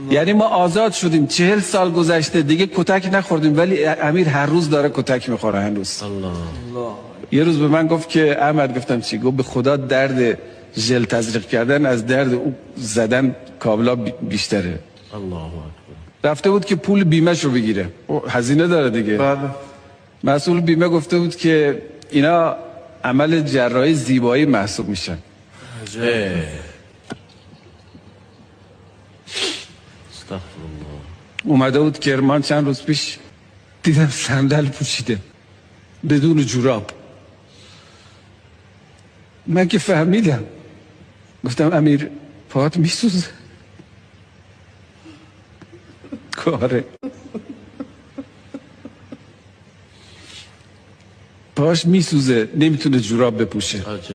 یعنی ما آزاد شدیم 40 سال گذشته دیگه کتک نخوردیم، ولی امیر هر روز داره کتک میخوره هنوز. یه روز به من گفت که احمد، گفتم چی؟ گفت به خدا درد ژل تزریق کردن از درد او زدن کابلا بیشتره. الله اکبر. رفته بود که پول بیمه‌شو بگیره، هزینه داره دیگه. بله. مسئول بیمه گفته بود که اینا عمل جراحی زیبایی محسوب میشن. استغفرالله. اومده بود کرمان چند روز پیش، دیدم صندل پوشیده بدون جوراب. من که فهمیدم، گفتم امیر پاهات میسوزه. کاره پاش میسوزه، نمیتونه جوراب بپوشه.